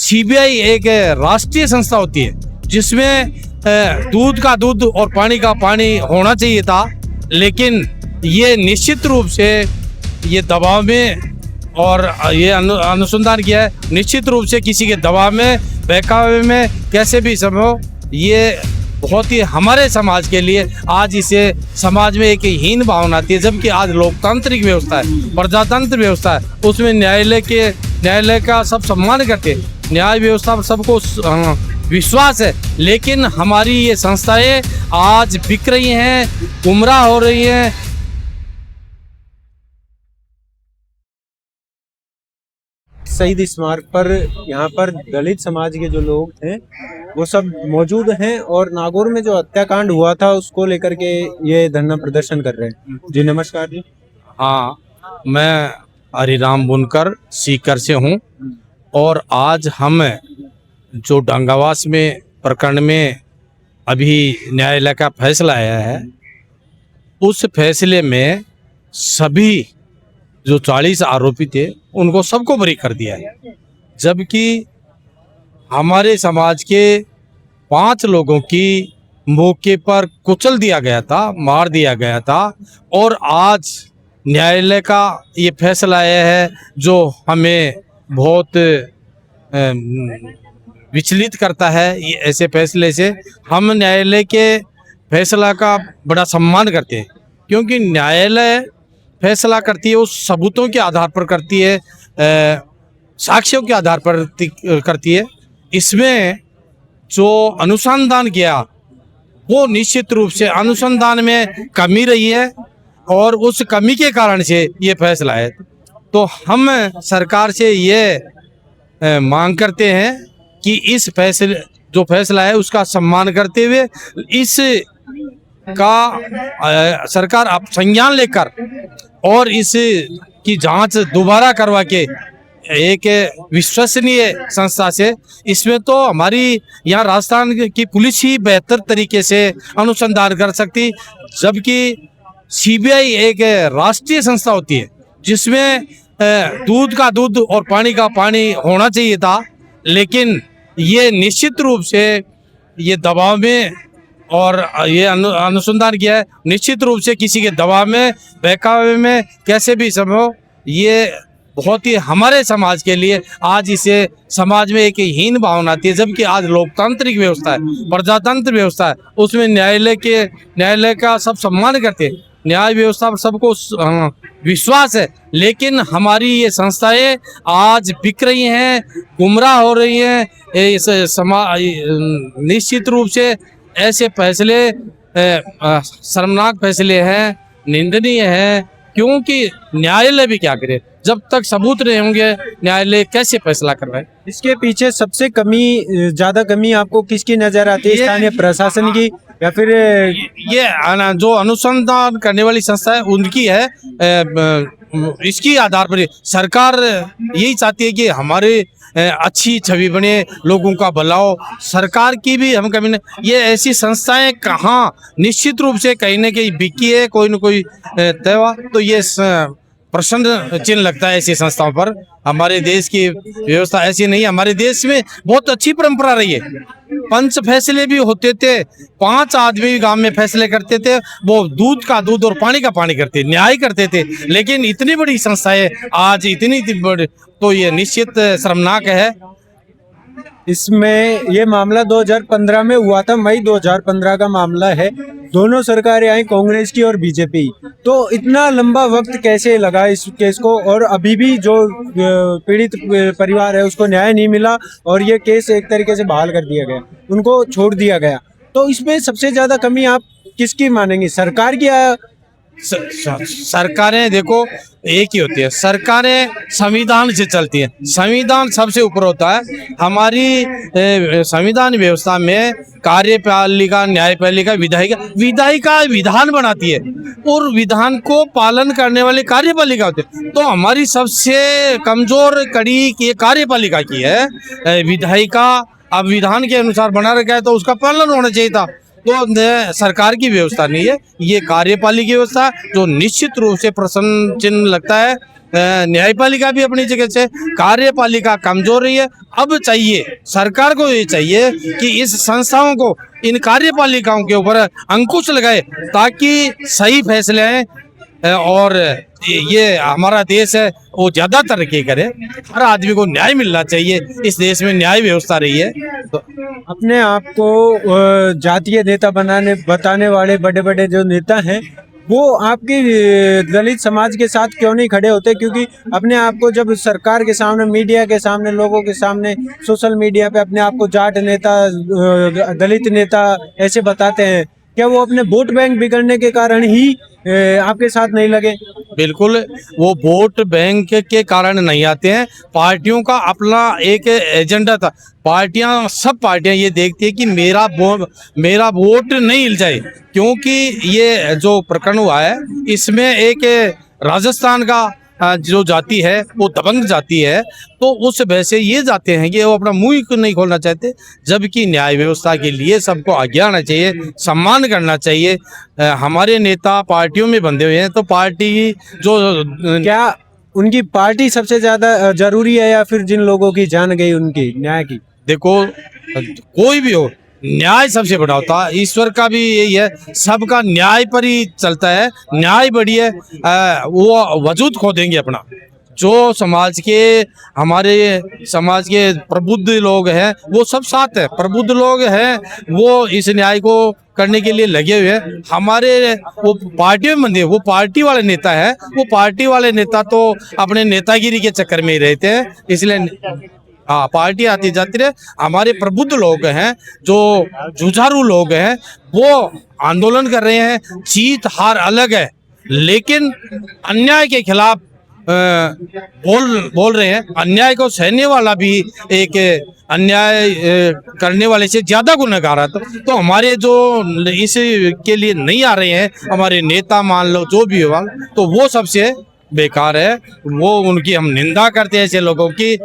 CBI एक राष्ट्रीय संस्था होती है जिसमें दूध का दूध और पानी का पानी होना चाहिए था, लेकिन ये निश्चित रूप से ये दबाव में और ये अनुसंधान किया है, निश्चित रूप से किसी के दबाव में, बहकावे में, कैसे भी संभव, ये बहुत ही हमारे समाज के लिए आज इसे समाज में एक हीन भावना आती है। जबकि आज लोकतांत्रिक व्यवस्था है, प्रजातंत्र व्यवस्था है, उसमें न्यायालय का सब सम्मान करते हैं, न्याय व्यवस्था पर सबको विश्वास है, लेकिन हमारी ये संस्थाएं आज बिक रही हैं, गुमराह हो रही हैं। शहीद स्मारक पर यहाँ पर दलित समाज के जो लोग थे वो सब मौजूद हैं और नागौर में जो हत्याकांड हुआ था उसको लेकर के ये धरना प्रदर्शन कर रहे हैं। जी नमस्कार जी। हाँ, मैं हरिराम बुनकर सीकर से हूँ और आज हम जो डंगावास में प्रकरण में अभी न्यायालय का फैसला आया है, उस फैसले में सभी जो 40 आरोपी थे उनको सबको बरी कर दिया है, जबकि हमारे समाज के 5 लोगों की मौके पर कुचल दिया गया था, मार दिया गया था। और आज न्यायालय का ये फैसला आया है जो हमें बहुत विचलित करता है। ये ऐसे फैसले से हम न्यायालय के फैसला का बड़ा सम्मान करते हैं, क्योंकि न्यायालय फैसला करती है उस सबूतों के आधार पर करती है, साक्ष्यों के आधार पर करती है। इसमें जो अनुसंधान किया वो निश्चित रूप से अनुसंधान में कमी रही है और उस कमी के कारण से ये फैसला है। तो हम सरकार से ये मांग करते हैं कि इस फैसले जो फैसला है उसका सम्मान करते हुए इस का सरकार अब संज्ञान लेकर और इस की जांच दोबारा करवा के एक विश्वसनीय संस्था से, इसमें तो हमारी यहाँ राजस्थान की पुलिस ही बेहतर तरीके से अनुसंधान कर सकती, जबकि सीबीआई एक राष्ट्रीय संस्था होती है जिसमें दूध का दूध और पानी का पानी होना चाहिए था, लेकिन ये निश्चित रूप से ये दबाव में और ये अनुसंधान किया है, निश्चित रूप से किसी के दबाव में, बहकावे में, कैसे भी संभव, ये बहुत ही हमारे समाज के लिए आज इसे समाज में एक हीन भावना आती है। जबकि आज लोकतांत्रिक व्यवस्था है, प्रजातंत्र व्यवस्था है, उसमें न्यायालय का सब सम्मान करते हैं, न्याय व्यवस्था पर सबको विश्वास है, लेकिन हमारी ये संस्थाएं आज बिक रही हैं, गुमराह हो रही हैं। निश्चित रूप से ऐसे फैसले शर्मनाक फैसले हैं, निंदनीय हैं, क्योंकि न्यायालय भी क्या करे, जब तक सबूत नहीं होंगे न्यायालय कैसे फैसला करवाए। इसके पीछे सबसे ज्यादा कमी आपको किसकी नजर आती है, स्थानीय प्रशासन की या फिर ये जो अनुसंधान करने वाली संस्था है उनकी है। इसकी आधार पर सरकार यही चाहती है कि हमारे अच्छी छवि बने, लोगों का भला हो, सरकार की भी हम कभी नहीं। ये ऐसी संस्थाएं कहाँ निश्चित रूप से कहीं न कहीं बिकी है, कोई न कोई त्योहार, तो ये प्रश्न चिन्ह लगता है ऐसी संस्थाओं पर। हमारे देश की व्यवस्था ऐसी नहीं है, हमारे देश में बहुत अच्छी परंपरा रही है, पंच फैसले भी होते थे, 5 आदमी गांव में फैसले करते थे, वो दूध का दूध और पानी का पानी करते, न्याय करते थे। लेकिन इतनी बड़ी संस्थाएं आज इतनी बड़ी, तो ये निश्चित शर्मनाक है। इसमें ये मामला 2015 में हुआ था, मई 2015 का मामला है। दोनों सरकारें आई, कांग्रेस की और बीजेपी। तो इतना लंबा वक्त कैसे लगा इस केस को, और अभी भी जो पीड़ित परिवार है उसको न्याय नहीं मिला और ये केस एक तरीके से बहाल कर दिया गया, उनको छोड़ दिया गया। तो इसमें सबसे ज्यादा कमी आप किसकी मानेंगे, सरकार की या सरकारें? देखो एक ही होती है, सरकारें संविधान से चलती है, संविधान सबसे ऊपर होता है। हमारी संविधान व्यवस्था में कार्यपालिका, न्यायपालिका, विधायिका विधान बनाती है और विधान को पालन करने वाली कार्यपालिका होती है। तो हमारी सबसे कमजोर कड़ी ये कार्यपालिका की है। विधायिका अब विधान के अनुसार बना रखा है तो उसका पालन होना चाहिए था। तो सरकार की व्यवस्था नहीं है, ये कार्यपालिका की व्यवस्था, जो निश्चित रूप से प्रश्न चिन्ह लगता है न्यायपालिका भी अपनी जगह से, कार्यपालिका कमजोर रही है। अब चाहिए सरकार को, ये चाहिए कि इस संस्थाओं को, इन कार्यपालिकाओं के ऊपर अंकुश लगाए ताकि सही फैसले आए और ये हमारा देश है वो ज्यादा तरक्की करे। हर आदमी को न्याय मिलना चाहिए, इस देश में न्याय व्यवस्था रही है। तो अपने आप को जातीय नेता बताने वाले बड़े बड़े जो नेता हैं, वो आपके दलित समाज के साथ क्यों नहीं खड़े होते? क्योंकि अपने आप को जब सरकार के सामने, मीडिया के सामने, लोगों के सामने, सोशल मीडिया पे अपने आप को जाट नेता, दलित नेता ऐसे बताते हैं, क्या वो अपने वोट बैंक बिगड़ने के कारण ही आपके साथ नहीं लगे? बिल्कुल, वो वोट बैंक के कारण नहीं आते हैं। पार्टियों का अपना एक एजेंडा था। सब पार्टियां ये देखती है कि मेरा वोट नहीं हिल जाए, क्योंकि ये जो प्रकरण हुआ है इसमें एक राजस्थान का जो जाति है वो दबंग जाति है, तो उस वजह से ये जाते हैं कि वो अपना मुंह ही नहीं खोलना चाहते, जबकि न्याय व्यवस्था के लिए सबको आगे आना चाहिए, सम्मान करना चाहिए। हमारे नेता पार्टियों में बंधे हुए हैं, तो पार्टी जो क्या उनकी पार्टी सबसे ज्यादा जरूरी है, या फिर जिन लोगों की जान गई उनकी न्याय की? देखो, कोई भी हो, न्याय सबसे बड़ा होता है। ईश्वर का भी यही है, सबका न्याय पर ही चलता है। न्याय बड़ी है, वो वजूद खो देंगे अपना। जो हमारे समाज के प्रबुद्ध लोग हैं वो सब साथ है, प्रबुद्ध लोग हैं वो इस न्याय को करने के लिए लगे हुए हैं। हमारे वो पार्टियों में बंधे, वो पार्टी वाले नेता है, वो पार्टी वाले नेता तो अपने नेतागिरी के चक्कर में ही रहते हैं, इसलिए हाँ, पार्टी आती जाती रहे। हमारे प्रबुद्ध लोग हैं, जो जुझारू लोग हैं, वो आंदोलन कर रहे हैं। जीत हार अलग है, लेकिन अन्याय के खिलाफ बोल रहे हैं। अन्याय को सहने वाला भी एक अन्याय करने वाले से ज्यादा गुनहगार है। तो हमारे जो इस के लिए नहीं आ रहे हैं, हमारे नेता मान लो जो भी हो, तो वो सबसे बेकार है। वो उनकी हम निंदा करते हैं ऐसे लोगों की।